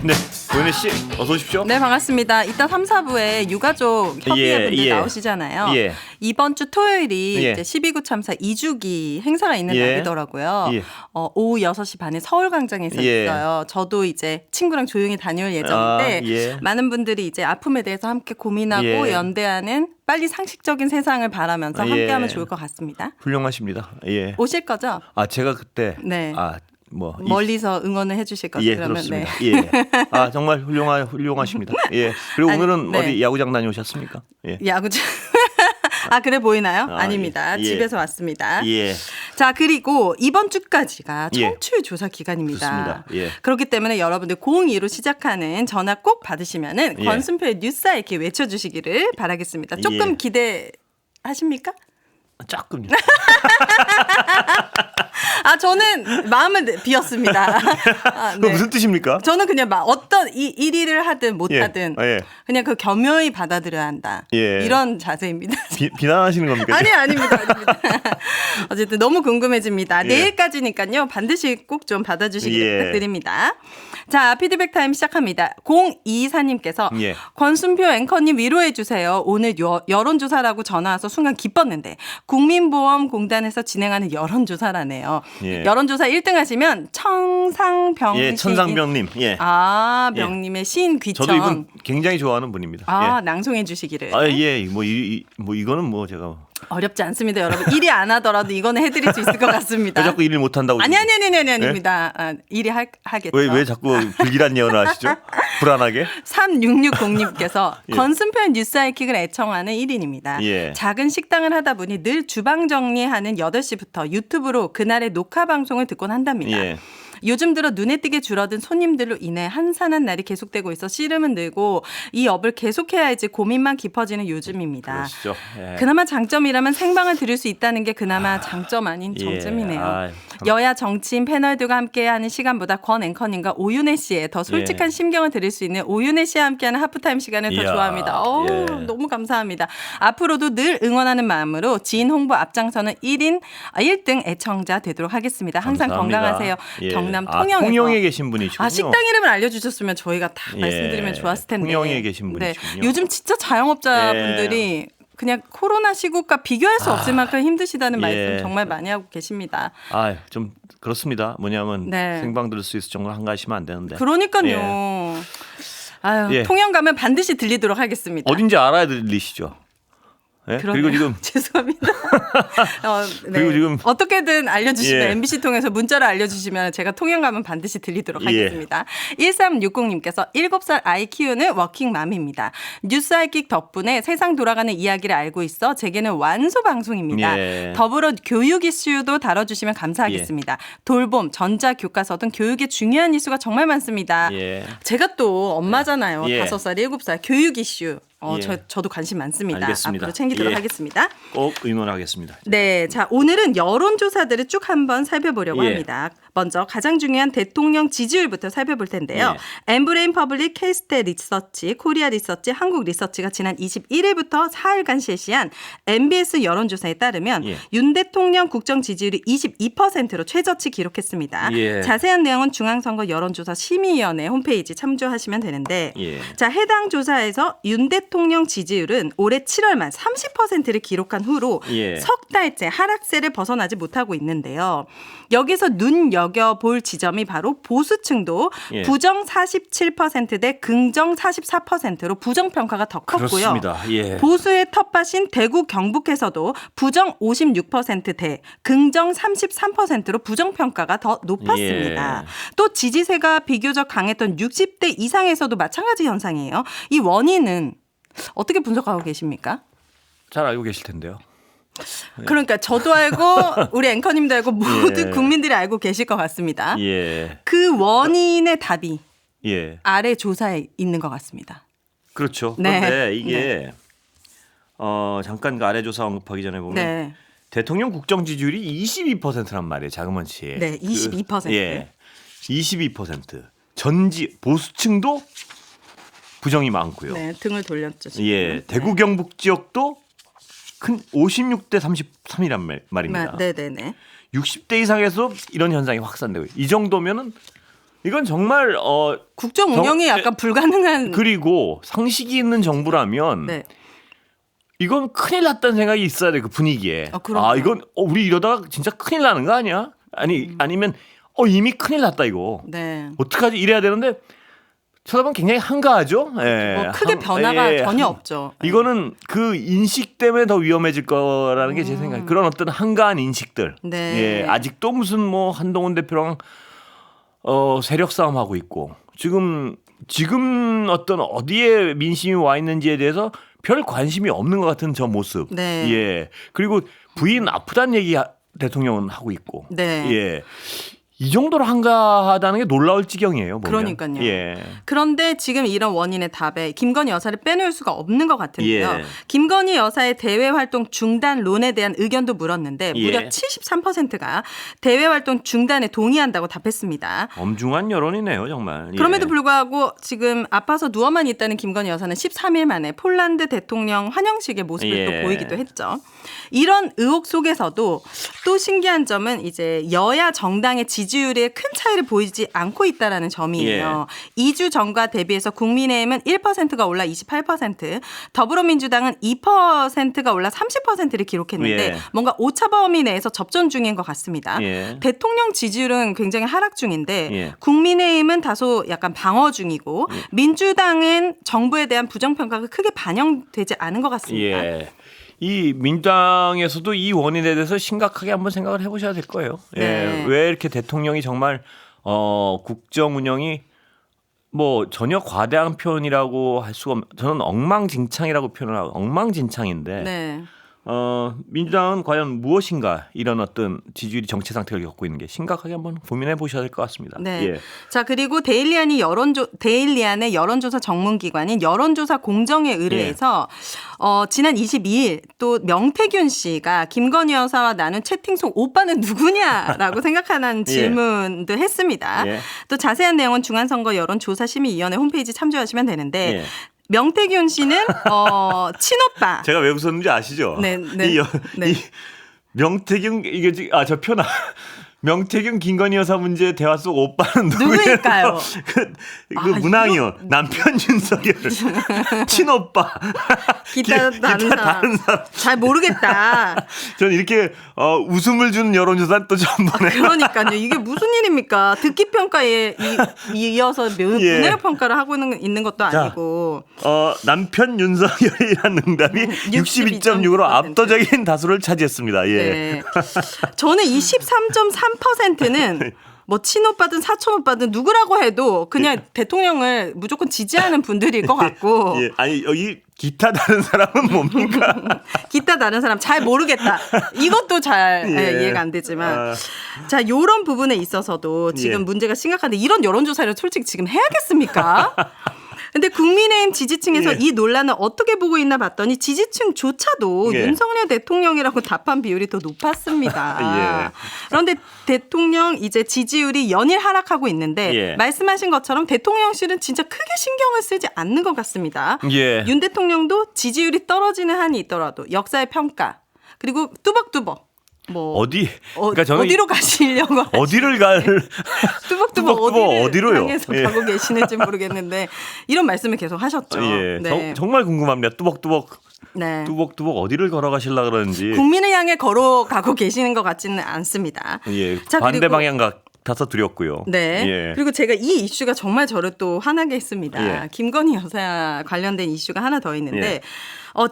네, 고은혜 씨 어서 오십시오. 네, 반갑습니다. 이따 3, 4부에 유가족 협의회 분들 나오시잖아요. 이번 주 토요일이 이제 12구 참사 2주기 행사가 있는 날이더라고요. 오후 6시 반에 서울광장에서 있어요. 저도 이제 친구랑 조용히 다녀올 예정인데 많은 분들이 이제 아픔에 대해서 함께 고민하고 연대하는 빨리 상식적인 세상을 바라면서 함께하면 좋을 것 같습니다. 훌륭하십니다. 오실 거죠? 제가 그때 멀리서 응원을 해주실 거죠. 그러면 그렇습니다. 정말 훌륭하십니다. 그리고 오늘은 어디 야구장 다녀오셨습니까? 야구장. 그래 보이나요? 아닙니다. 집에서 왔습니다. 자, 그리고 이번 주까지가 청취율 조사 기간입니다. 그렇기 때문에 여러분들 02로 시작하는 전화 꼭 받으시면은 권순표의 뉴스 이렇게 외쳐주시기를 바라겠습니다. 조금 기대하십니까? 조금요. 저는 마음은 비었습니다. 그거 무슨 뜻입니까? 저는 그냥 어떤 1위를 하든 못하든 그냥 그 겸허히 받아들여야 한다. 이런 자세입니다. 비난하시는 겁니까? 아닙니다. 어쨌든 너무 궁금해집니다. 내일까지니까요. 반드시 꼭 좀 받아주시길 부탁드립니다. 자, 피드백 타임 시작합니다. 0224님께서 권순표 앵커님 위로해 주세요. 오늘 여론조사라고 전화 와서 순간 기뻤는데 국민보험공단에서 진행하는 여론조사라네요. 여론조사 1등 하시면 청상병 천상병님. 병님의 시인 귀천. 저도 이분 굉장히 좋아하는 분입니다. 낭송해 주시기를. 이거는 제가 어렵지 않습니다, 여러분. 일이 안 하더라도 이거는 해드릴 수 있을 것 같습니다. 왜 자꾸 일을 못 한다고? 아닙니다. 일이 하겠죠. 왜 자꾸 불길한 예언을 하시죠? 불안하게? 3660님께서 권순표 뉴스하이킥을 애청하는 1인입니다. 작은 식당을 하다 보니 늘 주방 정리하는 8시부터 유튜브로 그날의 녹화 방송을 듣곤 한답니다. 요즘 들어 눈에 띄게 줄어든 손님들로 인해 한산한 날이 계속되고 있어 씨름은 늘고 이 업을 계속해야지 고민만 깊어지는 요즘입니다. 그렇죠. 그나마 장점이라면 생방을 들을 수 있다는 게 그나마 장점 아닌 정점이네요. 여야 정치인 패널들과 함께하는 시간보다 권 앵커님과 오윤혜 씨의 더 솔직한 심경을 들을 수 있는 오윤혜 씨와 함께하는 하프타임 시간을 더 좋아합니다. 너무 감사합니다. 앞으로도 늘 응원하는 마음으로 지인 홍보 앞장서는 1등 애청자 되도록 하겠습니다. 항상 감사합니다. 건강하세요. 경남 통영에서. 통영에 계신 분이시군요. 식당 이름을 알려주셨으면 저희가 다 말씀드리면 좋았을 텐데. 통영에 계신 분이시군요. 요즘 진짜 자영업자분들이 그냥 코로나 시국과 비교할 수 없을 만큼 힘드시다는 말씀 정말 많이 하고 계십니다. 좀 그렇습니다. 뭐냐면 생방 들을 수 있을 정도로 한가하시면 안 되는데. 그러니까요. 통영 가면 반드시 들리도록 하겠습니다. 어딘지 알아야 들리시죠? 그리고 지금 죄송합니다. 그리고 지금 어떻게든 알려주시면 MBC 통해서 문자로 알려주시면 제가 통영 가면 반드시 들리도록 하겠습니다. 1360님께서 7살 아이 키우는 워킹맘입니다. 뉴스 하이킥 덕분에 세상 돌아가는 이야기를 알고 있어 제게는 완소 방송입니다. 더불어 교육 이슈도 다뤄주시면 감사하겠습니다. 돌봄, 전자교과서 등 교육에 중요한 이슈가 정말 많습니다. 제가 또 엄마잖아요. 5살, 7살 교육 이슈. 저도 관심 많습니다. 알겠습니다. 앞으로 챙기도록 하겠습니다. 꼭 의논하겠습니다. 네, 자 오늘은 여론조사들을 쭉 한번 살펴보려고 합니다. 먼저 가장 중요한 대통령 지지율부터 살펴볼 텐데요. 엠브레인 퍼블릭, K스탯 리서치, 코리아 리서치, 한국 리서치가 지난 21일부터 4일간 실시한 MBS 여론조사에 따르면 윤 대통령 국정 지지율이 22%로 최저치 기록했습니다. 자세한 내용은 중앙선거 여론조사 심의위원회 홈페이지 참조하시면 되는데 자 해당 조사에서 윤 대통령 지지율은 올해 7월 말 30%를 기록한 후로 석 달째 하락세를 벗어나지 못하고 있는데요. 여기서 눈여겨볼 지점이 바로 보수층도 부정 47%대 긍정 44%로 부정평가가 더 컸고요. 보수의 텃밭인 대구 경북에서도 부정 56%대 긍정 33%로 부정평가가 더 높았습니다. 또 지지세가 비교적 강했던 60대 이상에서도 마찬가지 현상이에요. 이 원인은 어떻게 분석하고 계십니까? 잘 알고 계실 텐데요. 그러니까 저도 알고 우리 앵커님도 알고 모든 국민들이 알고 계실 것 같습니다. 그 원인의 답이 아래 조사에 있는 것 같습니다. 그렇죠. 그런데 이게 잠깐 그 아래 조사 언급하기 전에 보면 대통령 국정 지지율이 22%란 말이에요. 자그만치. 22%. 22%. 전지 보수층도 부정이 많고요. 등을 돌렸죠. 대구 경북 지역도 큰 56대 33이란 말입니다. 60대 이상에서 이런 현상이 확산되고 이 정도면은 이건 정말 국정 운영이 약간 불가능한. 그리고 상식이 있는 정부라면 네. 이건 큰일 났다는 생각이 있어야 돼, 그 분위기에. 이건 우리 이러다가 진짜 큰일 나는 거 아니야? 아니면 이미 큰일 났다 이거. 네. 어떡하지 이래야 되는데 쳐다보면 굉장히 한가하죠. 예. 뭐 크게 변화가 전혀 없죠. 이거는 그 인식 때문에 더 위험해질 거라는 게 제 생각. 그런 어떤 한가한 인식들. 네. 예. 아직도 무슨 뭐 한동훈 대표랑 세력 싸움하고 있고 지금 어떤 어디에 민심이 와 있는지에 대해서 별 관심이 없는 것 같은 저 모습. 네. 예. 그리고 부인 아프다는 얘기 대통령은 하고 있고. 네. 예. 이 정도로 한가하다는 게 놀라울 지경이에요. 보면. 그러니까요. 예. 그런데 지금 이런 원인의 답에 김건희 여사를 빼놓을 수가 없는 것 같은데요. 예. 김건희 여사의 대외 활동 중단론에 대한 의견도 물었는데 무려 예. 73%가 대외 활동 중단에 동의한다고 답했습니다. 엄중한 여론이네요, 정말. 예. 그럼에도 불구하고 지금 아파서 누워만 있다는 김건희 여사는 13일 만에 폴란드 대통령 환영식의 모습을 예. 또 보이기도 했죠. 이런 의혹 속에서도 또 신기한 점은 이제 여야 정당의 지지율에 큰 차이를 보이지 않고 있다라는 점이에요. 2주 전과 대비해서 국민의힘은 1%가 올라 28%, 더불어민주당은 2%가 올라 30%를 기록했는데 예. 뭔가 오차 범위 내에서 접전 중인 것 같습니다. 예. 대통령 지지율은 굉장히 하락 중인데 예. 국민의힘은 다소 약간 방어 중이고 민주당은 정부에 대한 부정평가가 크게 반영되지 않은 것 같습니다. 예. 이 민주당에서도 이 원인에 대해서 심각하게 한번 생각을 해보셔야 될 거예요. 예. 네. 왜 이렇게 대통령이 정말 국정 운영이 뭐 전혀 과대한 표현이라고 할 수가 저는 엉망진창이라고 표현을 하고 엉망진창인데 네. 민주당은 과연 무엇인가 이런 어떤 지지율이 정체 상태를 겪고 있는 게 심각하게 한번 고민해 보셔야 될 것 같습니다. 네. 예. 자, 그리고 데일리안의 여론조사 전문기관인 여론조사 공정에 의뢰해서 지난 22일 또 명태균 씨가 김건희 여사와 나눈 채팅 속 오빠는 누구냐라고 생각하는 질문도 했습니다. 예. 또 자세한 내용은 중앙선거 여론조사심의위원회 홈페이지 참조하시면 되는데 예. 명태균 씨는 친오빠. 제가 왜 웃었는지 아시죠? 네, 네. 이 명태균 이게 저 표나 명태균 김건희 여사 문제 대화 속 오빠는 누구일까요? 그 문항이요. 남편 윤석열 친오빠 기타 다른 사람 잘 모르겠다. 저는 이렇게 웃음을 주는 여론조사는 또 처음 보네요. 그러니까요. 이게 무슨 일입니까? 듣기 평가에 이어서 문해력 평가를 하고 있는 것도 아니고. 남편 윤석열이라는 응답이 62.6으로 압도적인 다수를 차지했습니다. 예. 네. 저는 이 13.3%는 뭐 친오빠든 사촌오빠든 누구라고 해도 그냥 대통령을 무조건 지지하는 분들일 것 같고. 예. 아니 여기 기타 다른 사람은 뭡니까? 기타 다른 사람 잘 모르겠다. 이것도 잘 이해가 안 되지만. 자, 요런 부분에 있어서도 지금 문제가 심각한데 이런 여론조사를 솔직히 지금 해야겠습니까? 근데 국민의힘 지지층에서 이 논란을 어떻게 보고 있나 봤더니 지지층조차도 윤석열 대통령이라고 답한 비율이 더 높았습니다. 그런데 대통령 이제 지지율이 연일 하락하고 있는데 말씀하신 것처럼 대통령실은 진짜 크게 신경을 쓰지 않는 것 같습니다. 윤 대통령도 지지율이 떨어지는 한이 있더라도 역사의 평가 그리고 뚜벅뚜벅 뭐 그러니까 저는 어디로 가시려고 어디를 갈 뚜벅뚜벅 어디로요? 향해서 가고 계시는지 모르겠는데 이런 말씀을 계속 하셨죠. 네. 정말 궁금합니다. 뚜벅뚜벅 어디를 걸어가실라 그러는지. 국민을 향해 걸어가고 계시는 것 같지는 않습니다. 자, 반대 방향 같아서 두렵고요. 네. 그리고 제가 이 이슈가 정말 저를 또 화나게 했습니다. 김건희 여사 관련된 이슈가 하나 더 있는데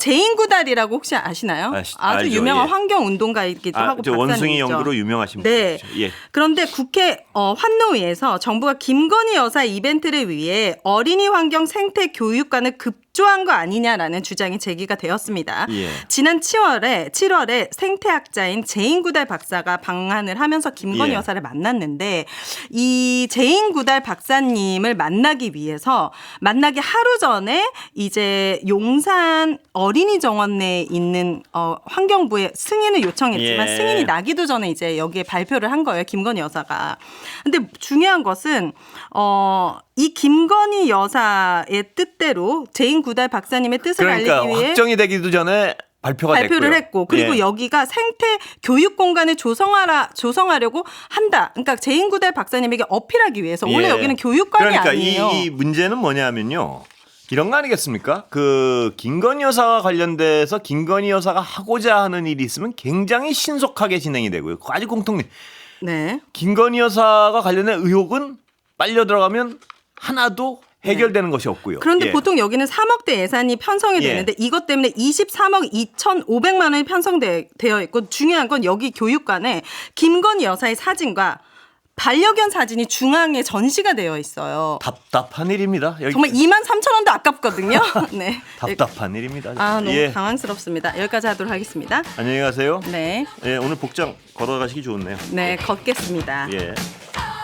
제인구달이라고 혹시 아시나요? 아주 알죠. 유명한 환경운동가이기도 하고 박사님이죠. 원숭이 연구로 유명하신 분이죠. 그런데 국회 환노위에서 정부가 김건희 여사 이벤트를 위해 어린이 환경 생태 교육관을 급조한 거 아니냐라는 주장이 제기가 되었습니다. 지난 7월에 생태학자인 제인구달 박사가 방한을 하면서 김건희 여사를 만났는데 이 제인구달 박사님을 만나기 위해서 만나기 하루 전에 이제 용산 어린이 정원 내에 있는 환경부에 승인을 요청했지만 승인이 나기도 전에 이제 여기에 발표를 한 거예요. 김건희 여사가. 근데 중요한 것은 이 김건희 여사의 뜻대로 제인구달 박사님의 뜻을 알리기 위해 확정이 되기도 전에 발표를 됐고요. 했고 그리고 예. 여기가 생태 교육 공간을 조성하려고 한다. 그러니까 제인구달 박사님에게 어필하기 위해서 원래 예. 여기는 교육관이 그러니까 아니에요. 이 문제는 뭐냐면요. 이런 거 아니겠습니까? 그 김건희 여사와 관련돼서 김건희 여사가 하고자 하는 일이 있으면 굉장히 신속하게 진행이 되고요. 아주 공통된 네. 김건희 여사가 관련된 의혹은 빨려 들어가면 하나도 해결되는 것이 없고요. 그런데 예. 보통 여기는 3억대 예산이 편성이 예. 되는데 이것 때문에 23억 2,500만 원이 편성되어 있고 중요한 건 여기 교육관에 김건희 여사의 사진과 반려견 사진이 중앙에 전시가 되어 있어요. 답답한 일입니다. 여기 정말 23,000원도 아깝거든요. 네. 답답한 일입니다. 아, 너무 예. 당황스럽습니다. 여기까지 하도록 하겠습니다. 안녕히 가세요. 네. 예, 오늘 복장 걸어가시기 좋네요. 네, 걷겠습니다. 예.